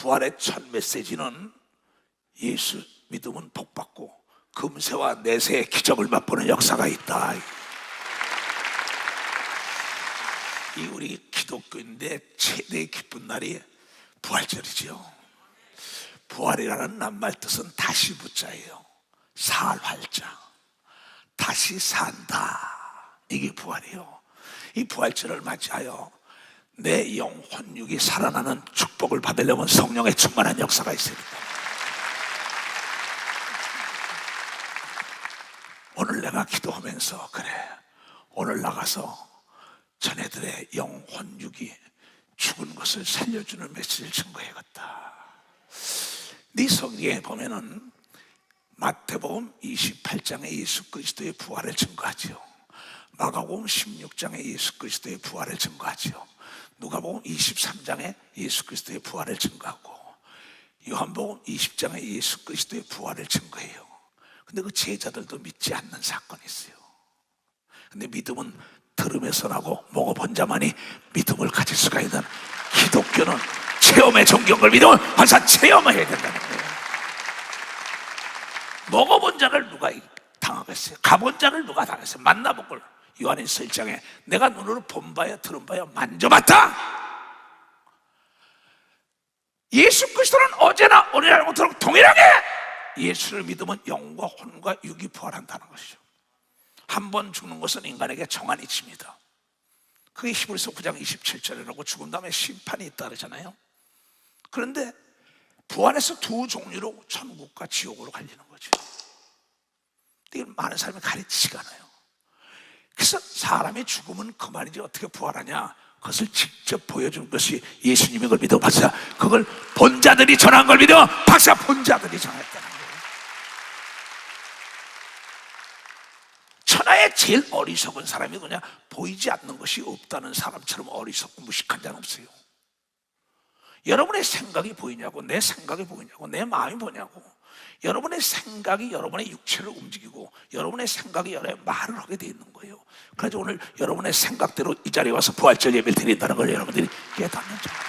부활의 첫 메시지는 예수 믿으면 복받고 금세와 내세의 기적을 맛보는 역사가 있다. 이 우리 기독교인데 최대의 기쁜 날이 부활절이죠. 부활이라는 낱말 뜻은 다시 붙자예요. 살활자, 다시 산다, 이게 부활이에요. 이 부활절을 맞이하여 내 영혼육이 살아나는 축복을 받으려면 성령의 충만한 역사가 있어야 된다. 오늘 내가 기도하면서 그래, 오늘 나가서 자네들의 영혼육이 죽은 것을 살려주는 메시지를 증거해야겠다. 네 성경에 보면은 마태복음 28장에 예수 그리스도의 부활을 증거하지요. 마가복음 16장에 예수 그리스도의 부활을 증거하지요. 누가복음 23장에 예수 그리스도의 부활을 증거하고 요한복음 20장에 예수 그리스도의 부활을 증거해요. 근데 그 제자들도 믿지 않는 사건이 있어요. 근데 믿음은 들음에서 나고 먹어본 자만이 믿음을 가질 수가 있는, 기독교는 체험의 정경을 믿으면 항상 체험을 해야 된다는 거예요. 먹어본 자를 누가 당하겠어요? 가본 자를 누가 당하겠어요? 만나본 걸 요한일서 1장에 내가 눈으로 본 바야 들은 바야 만져봤다. 예수 그리스도는 어제나 오늘이나 영원토록 동일하게 예수를 믿으면 영과 혼과 육이 부활한다는 것이죠. 한 번 죽는 것은 인간에게 정한 이치입니다. 그게 히브리서 9장 27절이라고 죽은 다음에 심판이 있다 그러잖아요. 그런데 부활에서 두 종류로 천국과 지옥으로 갈리는 거죠. 이걸 많은 사람이 가르치지가 않아요. 그래서 사람이 죽으면 그만이지 어떻게 부활하냐, 그것을 직접 보여준 것이 예수님이 그걸 믿어 박사, 그걸 본자들이 전한 걸 믿어 박사, 본자들이 전했다는 거예요. 천하에 제일 어리석은 사람이 그냥 보이지 않는 것이 없다는 사람처럼 어리석고 무식한 자는 없어요. 여러분의 생각이 보이냐고, 내 생각이 보이냐고, 내 마음이 보냐고. 여러분의 생각이 여러분의 육체를 움직이고 여러분의 생각이 여러분의 말을 하게 돼 있는 거예요. 그래서 오늘 여러분의 생각대로 이 자리에 와서 부활절 예배를 드린다는 걸 여러분들이 깨닫는 자예요.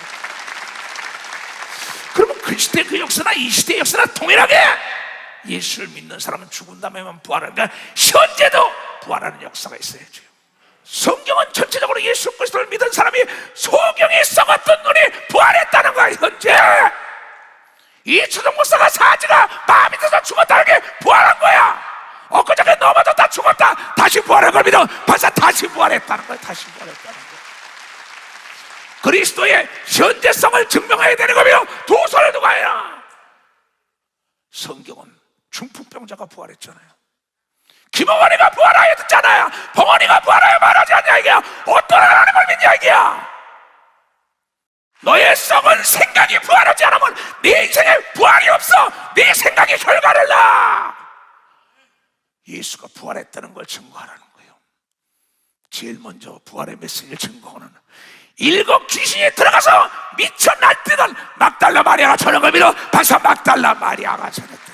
그러면 그 시대 그 역사나 이 시대의 역사나 동일하게 예수를 믿는 사람은 죽은 다음에만 부활하니까 현재도 부활하는 역사가 있어야죠. 성경은 전체적으로 예수 그리스도를 믿은 사람이 소경이 썩었던 눈이 부활했다는 거야. 현재 이초동 목사가 사지가 마음이 들어서 죽었다는 게 부활한 거야. 엊그저께 넘어졌다 죽었다 다시 부활한 걸 믿어 벌써 다시 부활했다는 거야. 다시 부활했다는 거야. 그리스도의 현재성을 증명해야 되는 거며 두 손을 누가 해라. 성경은 중풍병자가 부활했잖아요. 김어머니가 부활하였잖아요. 봉원이가 부활하여 말하지 않냐 이게야. 어떤 하나님을 믿냐 이게야. 너의 썩은 생각이 부활하지 않으면 네 인생에 부활이 없어. 네 생각이 결과를 나. 예수가 부활했다는 걸 증거하라는 거예요. 제일 먼저 부활의 메시지를 증거하는, 일곱 귀신이 들어가서 미쳐 날뛰던 막달라 마리아가 전한 걸 믿어 박사 막달라 마리아가 전했다.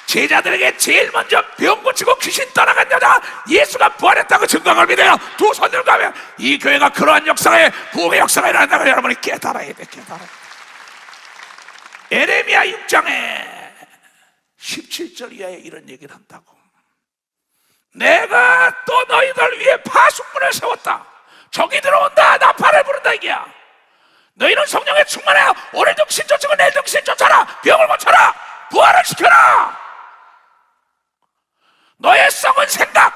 제자들에게 제일 먼저 병 고치고 귀신 떠나간 여자 예수가 부활했다고 증거한 걸 믿어요. 두 손 들고 가면 이 교회가 그러한 역사에 부흥의 역사가 일어난다는 걸 여러분이 깨달아야 돼. 깨달아야 돼. 에레미야 6장에 17절 이하에 이런 얘기를 한다고. 내가 또 너희들 위해 파수꾼을 세웠다. 적이 들어온다. 나팔을 부른다 이게야. 너희는 성령에 충만해. 오늘도 귀신 쫓고 내일도 귀신 쫓아라. 병을 고쳐라. 부활을 시켜라. 너의 썩은 생각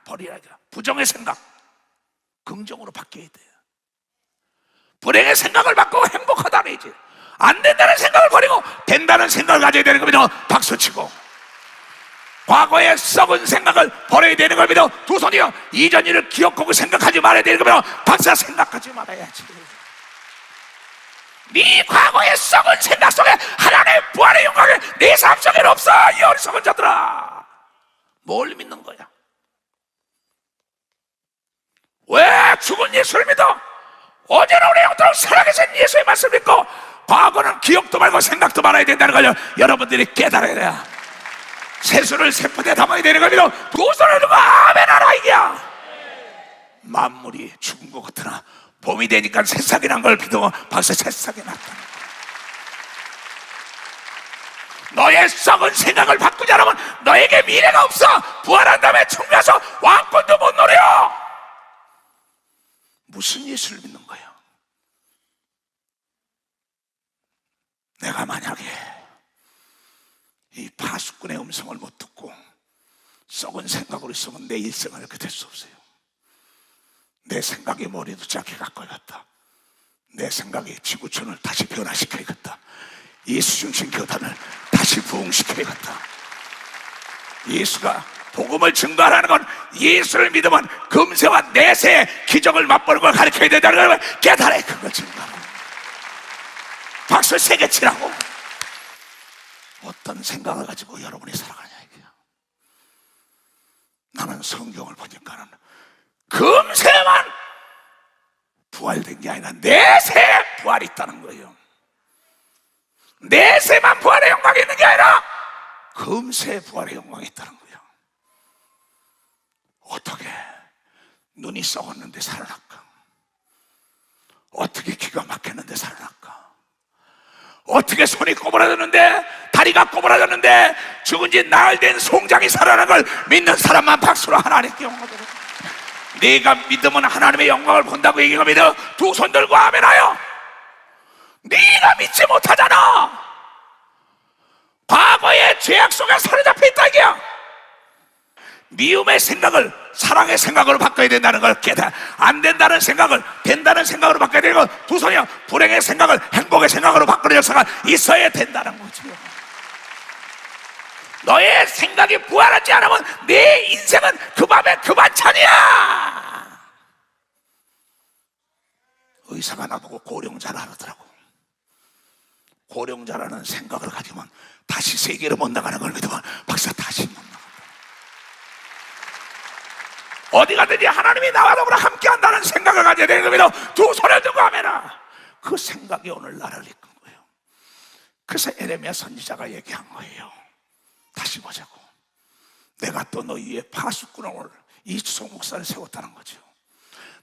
버리라. 부정의 생각 긍정으로 바뀌어야 돼. 불행의 생각을 바꾸고 행복하다는 얘기지. 안 된다는 생각을 버리고 된다는 생각을 가져야 되는 겁니다. 박수치고 과거의 썩은 생각을 버려야 되는 겁니다. 두 손이요. 이전 일을 기억하고 생각하지 말아야 되는 겁니다. 박사 생각하지 말아야지. 네 과거의 썩은 생각 속에 하나님의 부활의 영광이 네 삶 속에는 없어. 이 어리석은 자들아. 뭘 믿는 거야? 왜 죽은 예수를 믿어? 어제나 오늘 영원토록 살아계신 예수의 말씀을 믿고 과거는 기억도 말고 생각도 말아야 된다는 걸 여러분들이 깨달아야 돼요. 세수를 세포대에 담아야 되는 겁니다. 두 손을 들고 아멘 하라 이게야. 만물이 죽은 것 같으나 봄이 되니까 새싹이 난 걸 믿으면 벌써 새싹이 났다. 너의 썩은 생각을 바꾸지 않으면 너에게 미래가 없어. 부활한 다음에 천국에서 왕권도 못 노려. 무슨 예수를 믿는 거예요? 내가 만약에 이 파수꾼의 음성을 못 듣고 썩은 생각으로 있으면 내 일생을 이렇게 될 수 없어요. 내 생각이 머리도 작게 가꿔야겠다. 내 생각이 지구촌을 다시 변화시켜야겠다. 예수 중심 교단을 다시 부흥시켜야겠다. 예수가 복음을 증거하라는 건 예수를 믿으면 금세와 내세의 기적을 맛보는 걸 가르쳐야 된다는 걸 깨달아야 그걸 증거하는 거예요. 박수 3개 치라고. 어떤 생각을 가지고 여러분이 살아가냐 이게요. 나는 성경을 보니까는 금세만 부활된 게 아니라 내세에 부활이 있다는 거예요. 내세만 부활의 영광이 있는 게 아니라 금세 부활의 영광이 있다는 거예요. 어떻게 눈이 썩었는데 살아날까? 어떻게 기가 막혔는데 살아날까? 어떻게 손이 꼬부라졌는데 다리가 꼬부라졌는데 죽은 지 나흘 된 송장이 살아난 걸 믿는 사람만 박수로 하나님께 영광을. 네가 믿으면 하나님의 영광을 본다고 얘기가 믿어. 두 손 들고 아멘하여. 네가 믿지 못하잖아. 과거의 죄악 속에 사로잡혀 있다 이게야. 미움의 생각을 사랑의 생각으로 바꿔야 된다는 걸 깨달아. 안 된다는 생각을 된다는 생각으로 바꿔야 되고, 두 손이요 불행의 생각을 행복의 생각으로 바꾸는 역사가 있어야 된다는 거죠. 너의 생각이 부활하지 않으면 내 인생은 그 밤에 그 반찬이야. 의사가 나보고 고령자라 하더라고. 고령자라는 생각을 가지면 다시 세계로 못 나가는 걸 믿으면 박사 다시 못 나간다. 어디 가든지 하나님이 나와 더불어 함께 한다는 생각을 가져야 되는 겁니다. 두 손을 들고 하면은 그 생각이 오늘 나를 이끈 거예요. 그래서 에레미야 선지자가 얘기한 거예요. 다시 보자고. 내가 또 너희 위에 파수꾼을 이주성 목사를 세웠다는 거죠.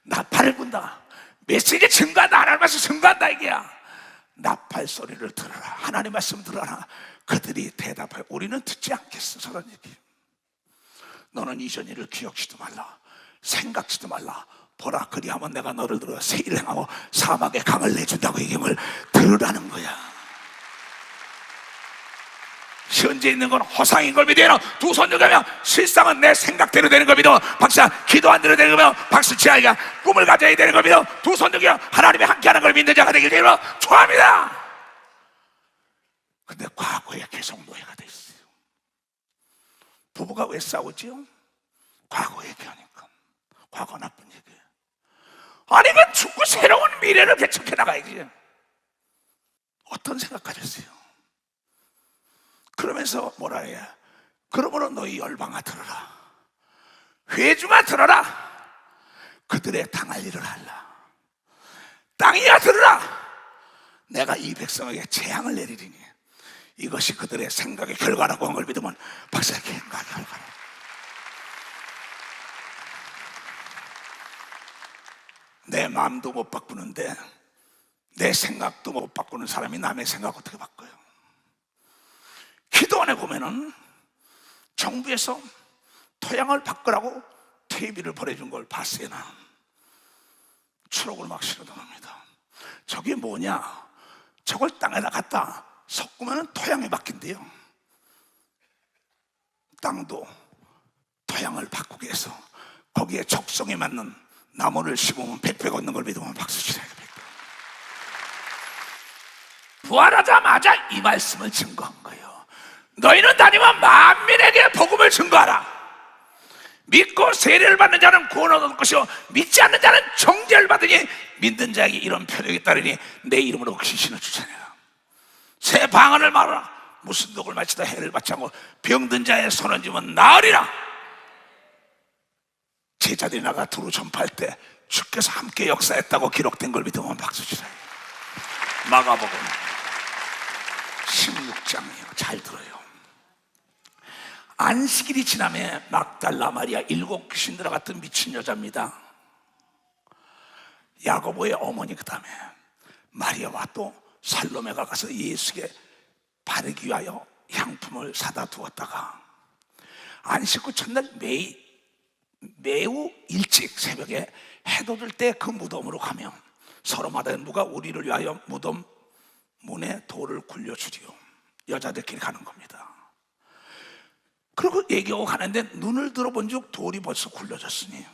나팔을 분다. 메시지 증거한다. 하나님 말씀 증거한다 이게야. 나팔 소리를 들어라. 하나님 말씀 들어라. 그들이 대답해. 우리는 듣지 않겠어. 저런 얘기. 너는 이전 일을 기억지도 말라. 생각지도 말라. 보라 그리하면 내가 너를 들어 새 일을 행하고 사막에 강을 내준다고 얘기를 들으라는 거야. 현재 있는 건 허상인 걸 믿어요. 두 손 들면 실상은 내 생각대로 되는 걸 믿어. 박사 기도 안 들어야 되는 거면 박수 치아이가 꿈을 가져야 되는 걸 믿어. 두 손 들면 하나님이 함께하는 걸 믿는 자가 되길 되어 좋아합니다. 근데 과거에 계속 노예가 돼 있어요. 부부가 왜 싸우지요? 과거 얘기하니까. 과거 나쁜 얘기. 아니 그 죽고 새로운 미래를 개척해 나가야지. 어떤 생각 가졌어요? 그러면서 뭐라 해? 그러므로 너희 열방아 들어라. 회중아 들어라. 그들의 당할 일을 할라. 땅이야 들어라. 내가 이 백성에게 재앙을 내리리니 이것이 그들의 생각의 결과라고 한 걸 믿으면 박사의 생각의 결과라. 내 마음도 못 바꾸는데 내 생각도 못 바꾸는 사람이 남의 생각 어떻게 바꿔요? 기도원에 보면은 정부에서 토양을 바꾸라고 퇴비를 보내준 걸 봤어요. 나는 추록을 막 실어놓습니다. 저게 뭐냐? 저걸 땅에다 갖다 섞으면 토양이 바뀐대요. 땅도 토양을 바꾸게 해서 거기에 적성에 맞는 나무를 심으면 백배가 얻는 걸 믿으면 박수 치라요. 부활하자마자 이 말씀을 증거한 거예요. 너희는 다니면 만민에게 복음을 증거하라. 믿고 세례를 받는 자는 구원을 얻을 것이요 믿지 않는 자는 정죄를 받으니 믿는 자에게 이런 표적이 따르니 내 이름으로 귀신을 쫓아내라. 새 방언을 말하라. 무슨 독을 마치다 해를 받지 않고 병든 자의 손을 쥐면 나으리라. 제자들이 나가 두루 전파할 때 주께서 함께 역사했다고 기록된 걸 믿으면 박수 치라. 마가복음 16장이에요. 잘 들어요. 안식일이 지나면 막달라 마리아 7 귀신 들어갔던 미친 여자입니다. 야고보의 어머니 그 다음에 마리아와 또 살로메가 가서 예수께 바르기 위하여 향품을 사다 두었다가 안식 후 첫날 매우 일찍 새벽에 해 돋을 때 그 무덤으로 가면 서로마다 누가 우리를 위하여 무덤 문에 돌을 굴려주리요. 여자들끼리 가는 겁니다. 그리고 얘기하고 가는데 눈을 들어본 즉 돌이 벌써 굴려졌으니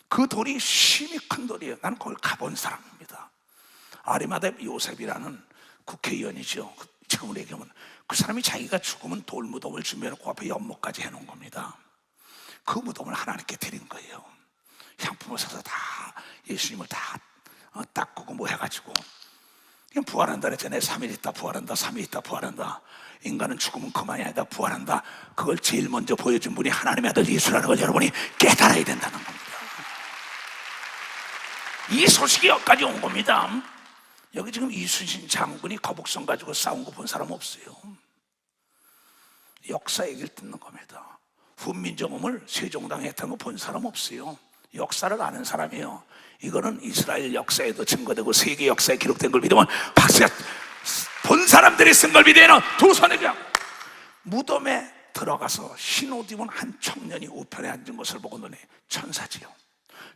그 돌이 심히 큰 돌이에요. 나는 거길 가본 사람입니다. 아리마대 요셉이라는 국회의원이죠. 지금으로 얘기하면 그 사람이 자기가 죽으면 돌 무덤을 준비해놓고 앞에 연못까지 해놓은 겁니다. 그 무덤을 하나님께 드린 거예요. 향품을 사서 다 예수님을 다 닦고 뭐 해가지고 그냥 부활한다 그랬잖아요. 3일 있다 부활한다, 3일 있다 부활한다. 인간은 죽으면 그만이 아니다, 부활한다. 그걸 제일 먼저 보여준 분이 하나님의 아들 예수라는 걸 여러분이 깨달아야 된다는 겁니다. 이 소식이 여기까지 온 겁니다. 여기 지금 이순신 장군이 거북선 가지고 싸운 거 본 사람 없어요. 역사 얘기를 듣는 겁니다. 훈민정음을 세종당에 했던 거 본 사람 없어요. 역사를 아는 사람이에요. 이거는 이스라엘 역사에도 증거되고 세계 역사에 기록된 걸 믿으면 박수야. 본 사람들이 쓴 걸 믿으면 두 손에 그냥 무덤에 들어가서 흰 옷 입은 한 청년이 우편에 앉은 것을 보고 눈에 천사지요.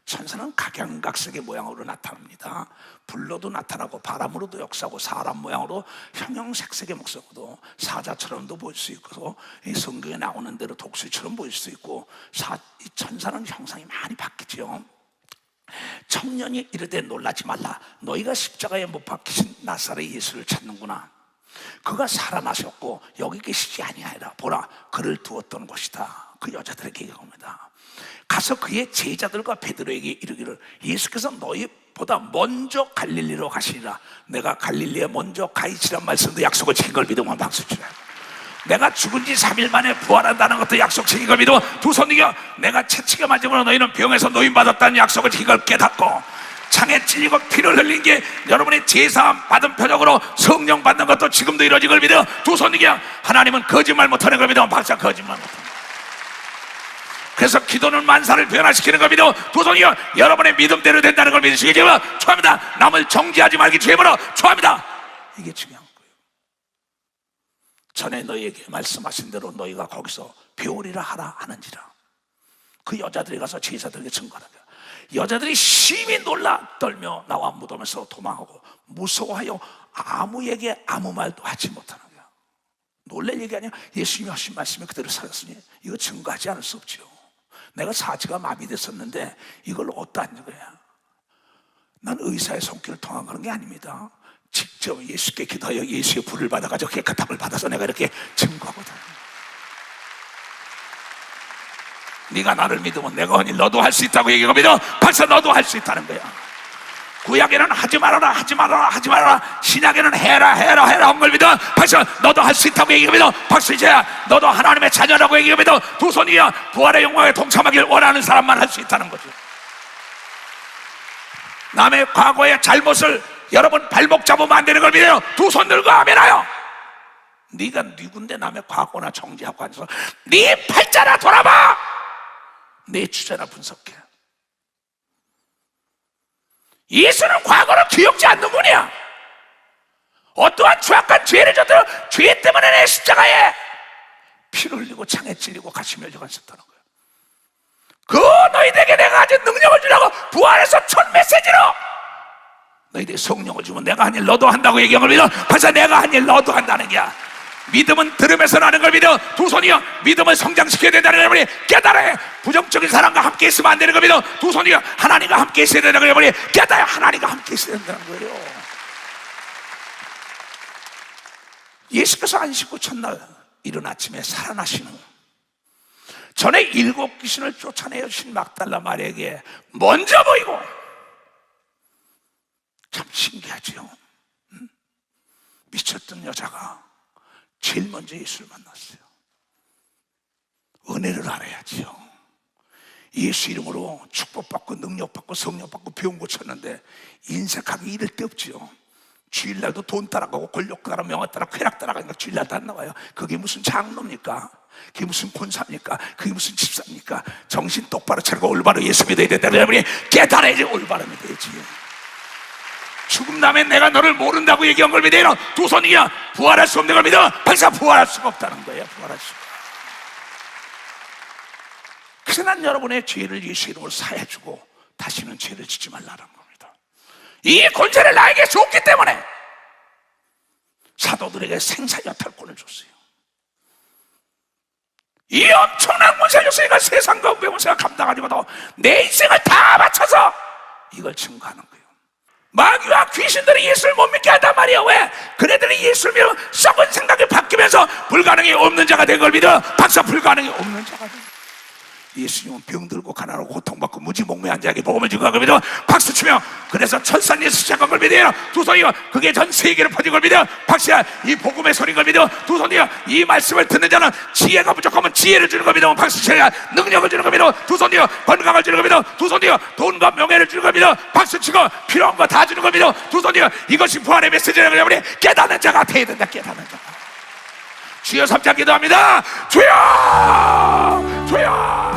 천사는 각양각색의 모양으로 나타납니다. 불로도 나타나고 바람으로도 역사하고 사람 모양으로 형형색색의 목소리도 사자처럼도 보일 수 있고 이 성경에 나오는 대로 독수리처럼 보일 수 있고 이 천사는 형상이 많이 바뀌죠. 청년이 이르되 놀라지 말라. 너희가 십자가에 못 박히신 나사렛 예수를 찾는구나. 그가 살아나셨고 여기 계시지 아니하리라. 보라 그를 두었던 곳이다. 그 여자들에게 얘기합니다. 가서 그의 제자들과 베드로에게 이르기를 예수께서 너희보다 먼저 갈릴리로 가시리라. 내가 갈릴리에 먼저 가 있으란 말씀도 약속을 지킨 걸 믿으면 박수 치라. 내가 죽은 지 3일 만에 부활한다는 것도 약속 지킨 걸 믿으면 두 손 이겨. 내가 채찍에 맞으므로 너희는 병에서 노임받았다는 약속을 지킨 걸 깨닫고 창에 찔리고 피를 흘린 게 여러분의 제사함 받은 표적으로 성령 받는 것도 지금도 이루어진 걸 믿어 두 손 이겨. 하나님은 거짓말 못하는 걸 믿으면 박수. 거짓말 못하는 그래서 기도는 만사를 변화시키는 걸 믿어 두 손이요. 여러분의 믿음대로 된다는 걸 믿으시기 바랍니다. 축하합니다. 남을 정죄하지 말기 죄물어 축하합니다. 이게 중요한 거예요. 전에 너희에게 말씀하신 대로 너희가 거기서 배우리라 하라 하는지라. 그 여자들이 가서 제사들에게 증거하는 거야. 여자들이 심히 놀라 떨며 나와 무덤에서 도망하고 무서워하여 아무에게 아무 말도 하지 못하는 거야. 놀랄 얘기 아니야. 예수님이 하신 말씀이 그대로 살았으니 이거 증거하지 않을 수 없죠. 내가 사지가 마비됐었는데 이걸 어디다 거야. 난 의사의 손길을 통한 그런 게 아닙니다. 직접 예수께 기도하여 예수의 불을 받아가지고 깨끗함을 받아서 내가 이렇게 증거하거든. 네가 나를 믿으면 내가 하니 너도 할 수 있다고 얘기하고 믿어 벌써 너도 할 수 있다는 거야. 구약에는 하지 말아라 하지 말아라 하지 말아라, 신약에는 해라 해라 해라 한 걸 믿어 벌써 너도 할 수 있다고 얘기하고 믿어 박수. 이제 너도 하나님의 자녀라고 얘기하고 믿어 두 손이야. 부활의 영광에 동참하길 원하는 사람만 할 수 있다는 거죠. 남의 과거의 잘못을 여러분 발목 잡으면 안 되는 걸 믿어요. 두 손 들고 아멘하여. 네가 누군데 남의 과거나 정지하고 앉아서 네 팔자나 돌아봐. 내 주제나 분석해. 예수는 과거를 기억지 않는 분이야. 어떠한 추악한 죄를 졌더라 죄 때문에 내 십자가에 피를 흘리고 창에 찔리고 같이 멸려갔었다는 거야. 그 너희들에게 내가 가진 능력을 주려고 부활해서 첫 메시지로 너희들이 성령을 주면 내가 한 일 너도 한다고 얘기한 걸 믿어 벌써 내가 한 일 너도 한다는 거야. 믿음은 들음에서 나는 걸 믿어 두 손이요. 믿음을 성장시켜야 된다는 걸 여러분이 깨달아야. 부정적인 사람과 함께 있으면 안 되는 걸 믿어 두 손이요. 하나님과 함께 있어야 된다는 걸 여러분이 깨달아야. 하나님과 함께 있어야 된다는 거예요. 예수께서 안식 후 첫날 이른 아침에 살아나시는 전에 7 귀신을 쫓아내어 신 막달라 마리아에게 먼저 보이고 참 신기하죠. 미쳤던 여자가 제일 먼저 예수를 만났어요. 은혜를 알아야지요. 예수 이름으로 축복받고 능력받고 성령받고 병 고쳤는데 인색하기 이를 데 없지요. 주일날도 돈 따라가고 권력 따라 명예 따라 쾌락 따라가니까 주일날도 안 나와요. 그게 무슨 장로입니까? 그게 무슨 권사입니까? 그게 무슨 집사입니까? 정신 똑바로 차리고 올바로 예수 믿어야 된다면 여러분이 깨달아야지. 올바로 믿어야지. 죽음 다음에 내가 너를 모른다고 얘기한 걸 믿어요. 두 손이야 부활할 수 없는 걸 믿어. 박사 부활할 수가 없다는 거예요. 부활할 수가. 그래서 난 여러분의 죄를 예수 이름으로 사해주고 다시는 죄를 짓지 말라는 겁니다. 이 권세를 나에게 줬기 때문에 사도들에게 생사여탈권을 줬어요. 이 엄청난 권세를 줬으니까 세상과 배우세가 감당하지고도 내 인생을 다 바쳐서 이걸 증거하는 거예요. 마귀와 귀신들이 예수를 못 믿게 한단 말이에요. 왜? 그네들이 예수를 믿으면 썩은 생각이 바뀌면서 불가능이 없는 자가 된 걸 믿어. 박사 불가능이 없는 자가 된 거예요. 예수님은 병들고 가난하고 고통받고 무지몽매한 자에게 복음을 증거한 걸 믿어. 박수치며 그래서 천산 예수 시작한 걸 믿어요. 두 손이요 그게 전 세계로 퍼진 걸 믿어. 박수야 이 복음의 소리인 걸 믿어. 두 손이요 이 말씀을 듣는 자는 지혜가 부족하면 지혜를 주는 걸 믿어. 박수치며 능력을 주는 걸 믿어. 두 손이요 건강을 주는 걸 믿어. 두 손이요 돈과 명예를 주는 걸 믿어. 박수치고 필요한 거 다 주는 걸 믿어. 두 손이요 이것이 부활의 메시지라고 여러분이 깨닫는 자가 되어야 된다. 깨닫는 자. 주여 3장 기도합니다. 주여 주여